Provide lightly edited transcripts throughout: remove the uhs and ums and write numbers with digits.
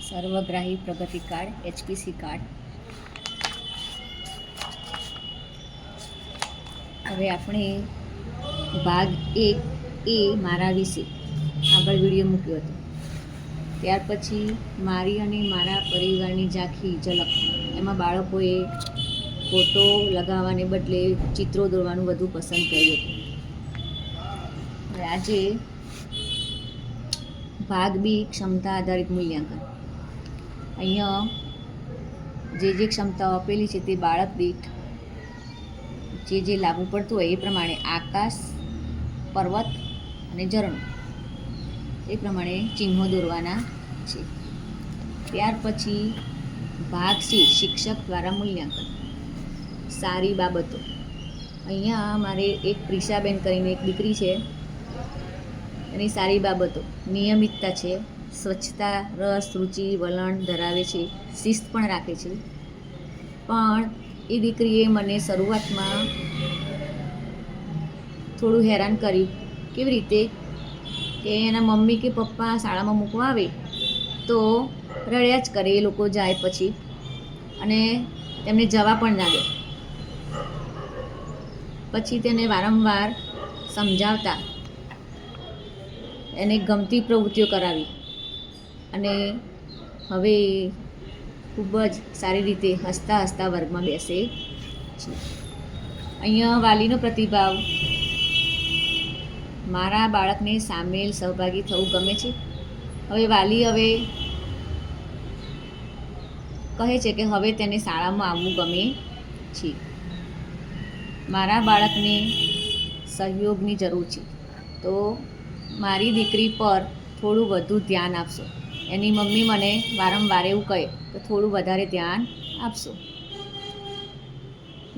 સર્વગ્રાહી પ્રગતિ card HPC card. હવે આપણે ભાગ 1 એ મારા વિશે આગળ વિડીયો મૂક્યો હતો. ત્યાર પછી મારી અને મારા પરિવારની ઝાંખી ઝલક. એમાં બાળકોએ ફોટો લગાવવાને બદલે ચિત્રો દોરવાનું વધુ પસંદ કર્યું હતું. હવે આજે ભાગ 2 ક્ષમતા આધારિત મૂલ્યાંકન. અહીંયા જે ક્ષમતાઓ આપેલી છે તે બાળક દીઠ જે લાગુ પડતું હોય એ પ્રમાણે આકાશ, પર્વત અને ઝરણું એ પ્રમાણે ચિહ્નો દોરવાના છે. ત્યાર પછી ભાગ C શિક્ષક દ્વારા મૂલ્યાંકન. સારી બાબતો. અહીંયા મારે એક પ્રિશાબેન કરીને એક દીકરી છે. એની સારી બાબતો નિયમિતતા છે, સ્વચ્છતા, રસ, રુચિ, વલણ ધરાવે છે, શિસ્ત પણ રાખે છે. પણ એ દીકરીએ મને શરૂઆતમાં થોડું હેરાન કર્યું. કેવી રીતે કે એના મમ્મી કે પપ્પા શાળામાં મૂકવા આવે તો રડ્યા જ કરે એ લોકો જાય પછી, અને તેમને જવા પણ ના દે. પછી તેને વારંવાર સમજાવતા એને ગમતી પ્રવૃત્તિઓ કરાવી અને હવે ખૂબ જ સારી રીતે હસતા હસતા વર્ગમાં બેસે છે. અહીંયા વાલીનો પ્રતિભાવ. મારા બાળકને સામેલ સહભાગી થવું ગમે છે. હવે વાલી કહે છે કે હવે તેને શાળામાં આવવું ગમે છે. મારા બાળકને સહયોગની જરૂર છે, તો મારી દીકરી પર થોડું વધુ ધ્યાન આપશો. એની મમ્મી મને વારંવાર એવું કહે તો થોડું વધારે ધ્યાન આપશો.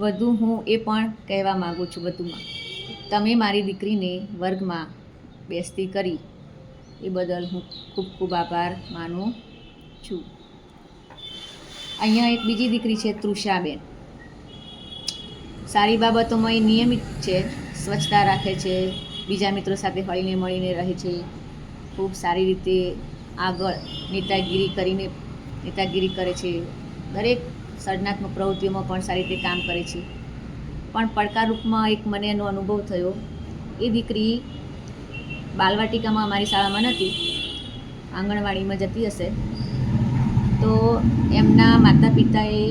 વધુ હું એ પણ કહેવા માગું છું વધુમાં, તમે મારી દીકરીને વર્ગમાં બેસતી કરી એ બદલ હું ખૂબ ખૂબ આભાર માનું છું. અહીંયા એક બીજી દીકરી છે તૃષાબેન. સારી બાબતોમાં એ નિયમિત છે, સ્વચ્છતા રાખે છે, બીજા મિત્રો સાથે હળીને મળીને રહે છે, ખૂબ સારી રીતે આગળ નેતાગીરી કરે છે, દરેક સર્જનાત્મક પ્રવૃત્તિઓમાં પણ સારી રીતે કામ કરે છે. પણ પડકારરૂપમાં એક મને એનો અનુભવ થયો. એ દીકરી બાલવાટિકામાં અમારી શાળામાં નથી, આંગણવાડીમાં જતી હશે, તો એમના માતા પિતાએ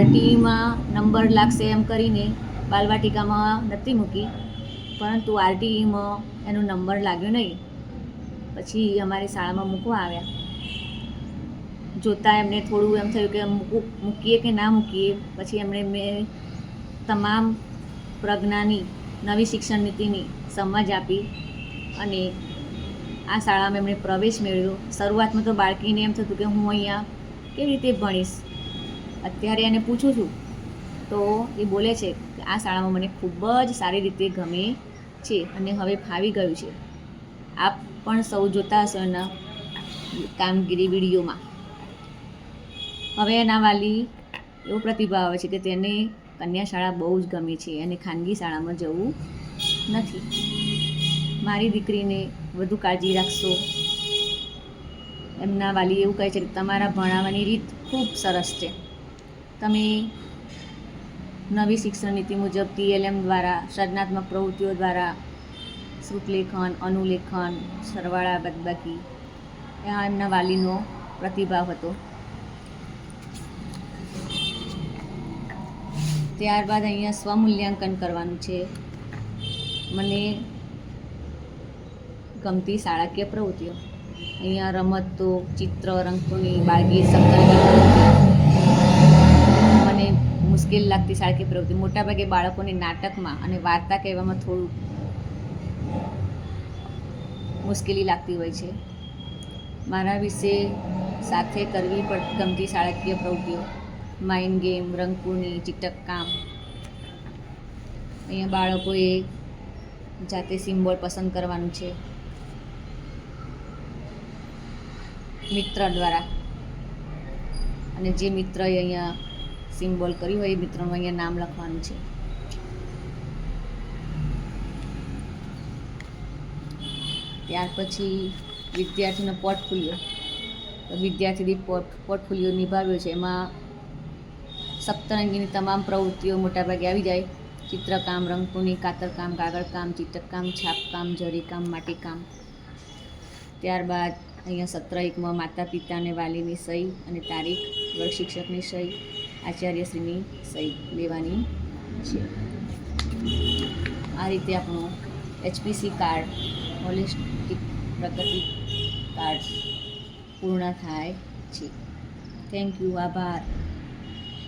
RTEમાં નંબર લાગશે એમ કરીને બાલવાટિકામાં નથી મૂકી, પરંતુ RTEમાં એનો નંબર લાગ્યો નહીં. પછી અમારી શાળામાં મૂકવા આવ્યા. જોતાં એમને થોડું એમ થયું કે મૂકીએ કે ના મૂકીએ. પછી મેં તમામ પ્રજ્ઞાની નવી શિક્ષણ નીતિની સમજ આપી અને આ શાળામાં એમણે પ્રવેશ મેળવ્યો. શરૂઆતમાં તો બાળકીને એમ થતું કે હું અહીંયા કેવી રીતે ભણીશ. અત્યારે એને પૂછું છું તો એ બોલે છે કે આ શાળામાં મને ખૂબ જ સારી રીતે ગમે છે અને હવે ફાવી ગયું છે. આપ પણ સૌ જોતા હશો એના કામગીરી વિડીયોમાં. હવે એના વાલી એવો પ્રતિભાવ આવે છે કે તેને કન્યા શાળા બહુ જ ગમે છે અને ખાનગી શાળામાં જવું નથી. મારી દીકરીને વધુ કાળજી રાખશો. એમના વાલી એવું કહે છે કે તમારા ભણાવવાની રીત ખૂબ સરસ છે. તમે નવી શિક્ષણ નીતિ મુજબ TLM દ્વારા સર્જનાત્મક પ્રવૃત્તિઓ દ્વારા શ્રુતલેખન, અનુલેખન, સરવાળા બાદબાકી, આ એમના વાલીનો પ્રતિભાવ હતો. ત્યારબાદ અહીંયા સ્વમૂલ્યાંકન કરવાનું છે. મને ગમતી શાળાકીય પ્રવૃત્તિઓ. અહીંયા રમતો, ચિત્ર, રંગોની, બાળગીત, મને મુશ્કેલ લાગતી શાળાકીય પ્રવૃત્તિ. મોટાભાગે બાળકોને નાટકમાં અને વાર્તા કહેવામાં થોડું મુશ્કેલી લાગતી હોય છે. મારા વિશે સાથે કરવી ગમતી શાળાકીય પ્રવૃત્તિઓ: માઇન્ડ ગેમ, રંગપૂર્ણી, ચીટક કામ. અહીંયા બાળકોએ જાતે સિમ્બોલ પસંદ કરવાનું છે મિત્ર દ્વારા, અને જે મિત્રએ અહીંયા સિમ્બોલ કર્યું હોય એ મિત્રનું અહીંયા નામ લખવાનું છે. ત્યાર પછી વિદ્યાર્થીનો પોર્ટફોલિયો. તો વિદ્યાર્થી દીઠ પોર્ટફોલિયો નિભાવ્યો છે. એમાં સપ્તરંગીની તમામ પ્રવૃત્તિઓ મોટાભાગે આવી જાય. ચિત્રકામ, રંગપૂની, કાતરકામ, કાગળકામ, ચિત્રકામ, છાપકામ, જરીકામ, માટીકામ. ત્યારબાદ અહીંયા સત્ર 1માં માતા પિતા અને વાલીની સહી અને તારીખ, વર્ગ શિક્ષકની સહી, આચાર્યશ્રીની સહી લેવાની છે. આ રીતે આપણું HPC કાર્ડ, હોલિસ્ટિક પ્રગતિ કાર્ડ પૂર્ણ થાય છે. Thank you. આભાર.